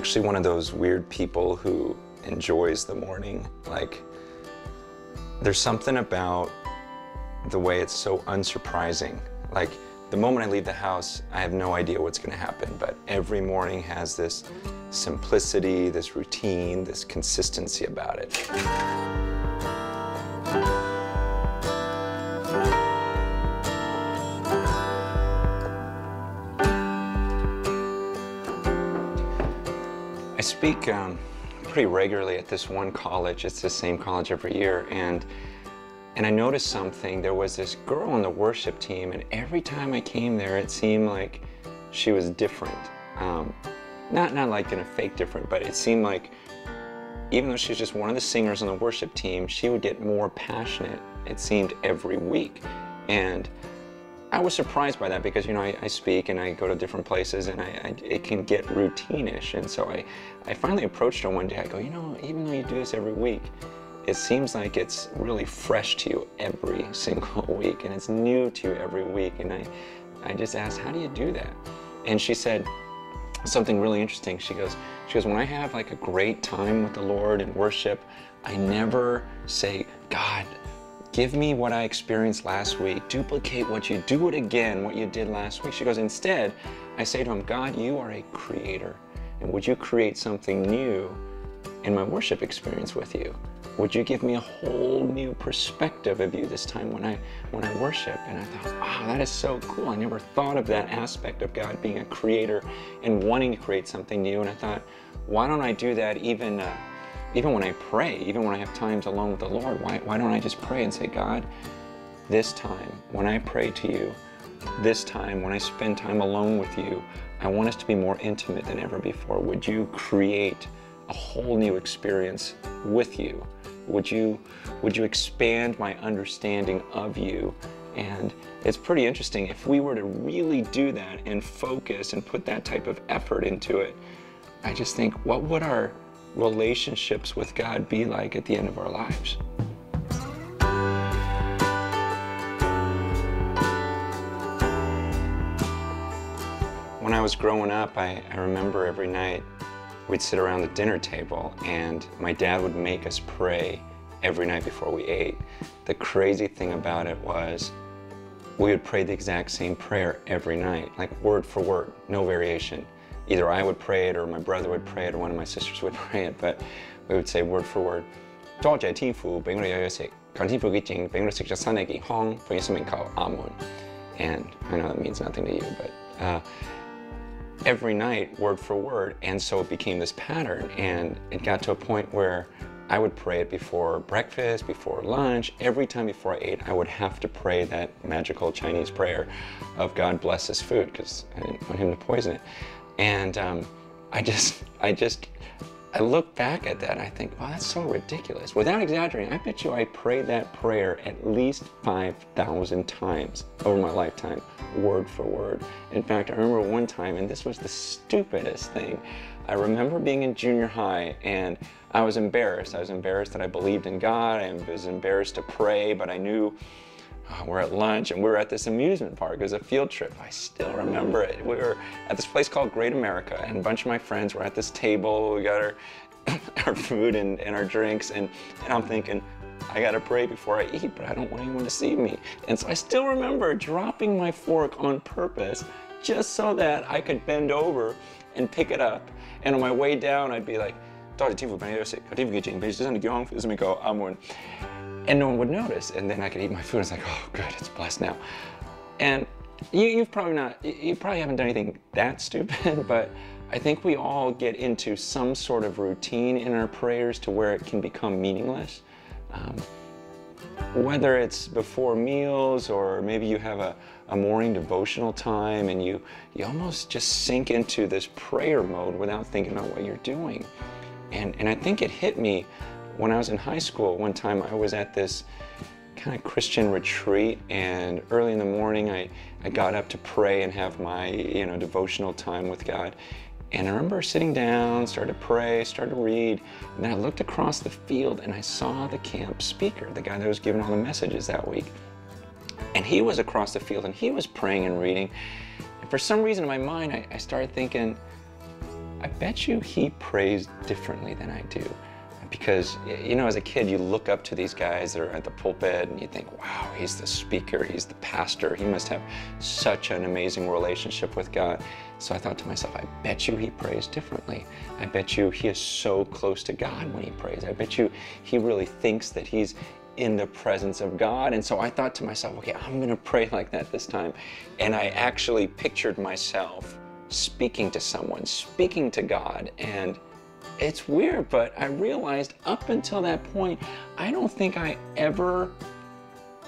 actually one of those weird people who enjoys the morning. Like, there's something about the way it's so unsurprising. Like, the moment I leave the house, I have no idea what's going to happen, but every morning has this simplicity, this routine, this consistency about it. I speak pretty regularly at this one college. It's the same college every year, and I noticed something. There was this girl on the worship team, and every time I came there, it seemed like she was different. Not like in a fake different, but it seemed like even though she was just one of the singers on the worship team, she would get more passionate, it seemed, every week. And I was surprised by that because, you know, I speak and I go to different places and it can get routine-ish. And so I finally approached her one day. I go, you know, even though you do this every week, it seems like it's really fresh to you every single week, and it's new to you every week. And I just asked, how do you do that? And she said something really interesting. She goes, when I have like a great time with the Lord and worship, I never say, God, give me what I experienced last week. Duplicate what you do it again, what you did last week. She goes, instead, I say to him, God, you are a creator, and would you create something new in my worship experience with you? Would you give me a whole new perspective of you this time when I worship? And I thought, wow, that is so cool. I never thought of that aspect of God being a creator and wanting to create something new. And I thought, why don't I do that even when I pray, even when I have times alone with the Lord? Why don't I just pray and say, God, this time when I pray to you, this time when I spend time alone with you, I want us to be more intimate than ever before. Would you create a whole new experience with you? Would you expand my understanding of you? And it's pretty interesting. If we were to really do that and focus and put that type of effort into it, I just think, what would our relationships with God be like at the end of our lives? When I was growing up, I remember every night we'd sit around the dinner table and my dad would make us pray every night before we ate. The crazy thing about it was we would pray the exact same prayer every night, like word for word, no variation. Either I would pray it or my brother would pray it or one of my sisters would pray it, but we would say word for word. And I know that means nothing to you, but every night, word for word, and so it became this pattern, and it got to a point where I would pray it before breakfast, before lunch. Every time before I ate, I would have to pray that magical Chinese prayer of God bless this food, because I didn't want him to poison it. And I look back at that and I think, wow, that's so ridiculous. Without exaggerating, I bet you I prayed that prayer at least 5,000 times over my lifetime, word for word. In fact, I remember one time, and this was the stupidest thing. I remember being in junior high and I was embarrassed. I was embarrassed that I believed in God. I was embarrassed to pray, but I knew we're at lunch and we were at this amusement park. It was a field trip. I still remember it. We were at this place called Great America, and a bunch of my friends were at this table. We got our food and our drinks, and I'm thinking, I gotta pray before I eat, but I don't want anyone to see me. And so I still remember dropping my fork on purpose just so that I could bend over and pick it up. And on my way down, I'd be like, and no one would notice, and then I could eat my food. It's like, oh, good, it's blessed now. And you probably haven't done anything that stupid, but I think we all get into some sort of routine in our prayers to where it can become meaningless. Whether it's before meals or maybe you have a morning devotional time and you almost just sink into this prayer mode without thinking about what you're doing. And I think it hit me when I was in high school. One time I was at this kind of Christian retreat, and early in the morning I got up to pray and have my devotional time with God. And I remember sitting down, started to pray, started to read, and then I looked across the field and I saw the camp speaker, the guy that was giving all the messages that week. And he was across the field and he was praying and reading. And for some reason in my mind, I started thinking, I bet you he prays differently than I do. Because, you know, as a kid, you look up to these guys that are at the pulpit and you think, wow, he's the speaker, he's the pastor, he must have such an amazing relationship with God. So I thought to myself, I bet you he prays differently. I bet you he is so close to God when he prays. I bet you he really thinks that he's in the presence of God. And so I thought to myself, okay, I'm going to pray like that this time. And I actually pictured myself speaking to someone, speaking to God. And it's weird, but I realized up until that point, I don't think I ever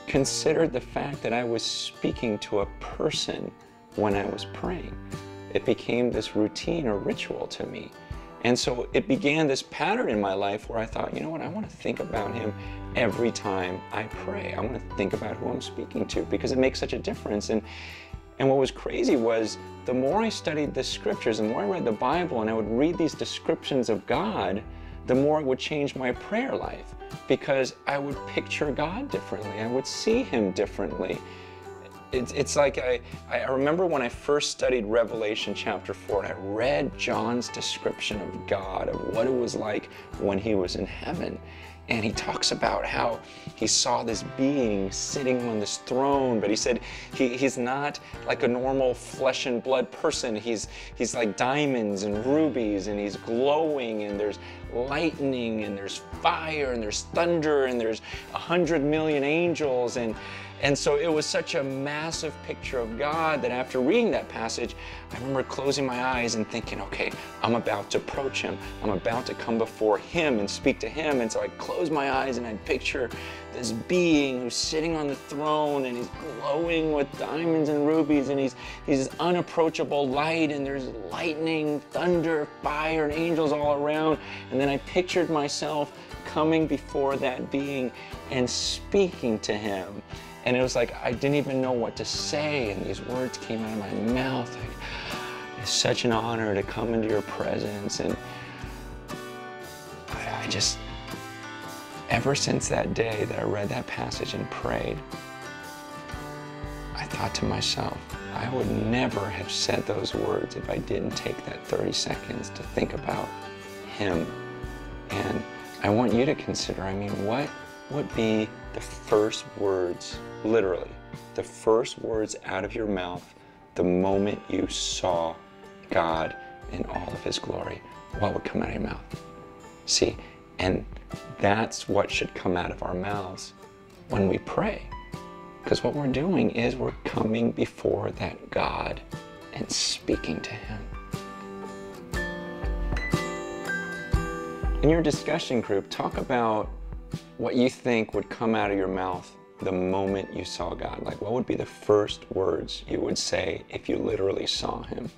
considered the fact that I was speaking to a person when I was praying. It became this routine or ritual to me. And so it began this pattern in my life where I thought, you know what, I want to think about him every time I pray. I want to think about who I'm speaking to because it makes such a difference. And what was crazy was the more I studied the scriptures, the more I read the Bible and I would read these descriptions of God, the more it would change my prayer life because I would picture God differently. I would see him differently. It's like I remember when I first studied Revelation chapter 4 and I read John's description of God, of what it was like when he was in heaven. And he talks about how he saw this being sitting on this throne, but he said he's not like a normal flesh and blood person. He's like diamonds and rubies, and he's glowing, and there's lightning, and there's fire, and there's thunder, and there's 100 million angels. And so it was such a massive picture of God that after reading that passage, I remember closing my eyes and thinking, okay, I'm about to approach him. I'm about to come before him and speak to him. And so I'd close my eyes and I'd picture this being who's sitting on the throne and he's glowing with diamonds and rubies and he's this unapproachable light and there's lightning, thunder, fire, and angels all around. And then I pictured myself coming before that being and speaking to him. And it was like I didn't even know what to say, and these words came out of my mouth. Like, it's such an honor to come into your presence. And I just, ever since that day that I read that passage and prayed, I thought to myself, I would never have said those words if I didn't take that 30 seconds to think about him. And I want you to consider, I mean, what would be the first words, literally, the first words out of your mouth the moment you saw God in all of his glory? What would come out of your mouth? See, and that's what should come out of our mouths when we pray. Because what we're doing is we're coming before that God and speaking to him. In your discussion group, talk about what you think would come out of your mouth the moment you saw God. Like, what would be the first words you would say if you literally saw him?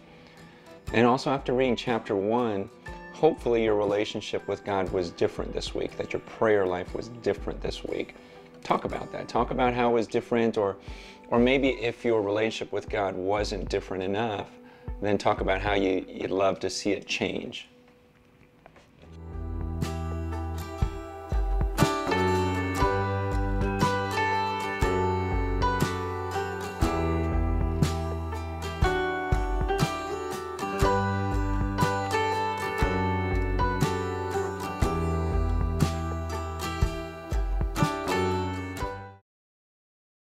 And also, after reading chapter 1, hopefully your relationship with God was different this week, that your prayer life was different this week. Talk about that. Talk about how it was different, or maybe if your relationship with God wasn't different enough, then talk about how you'd love to see it change.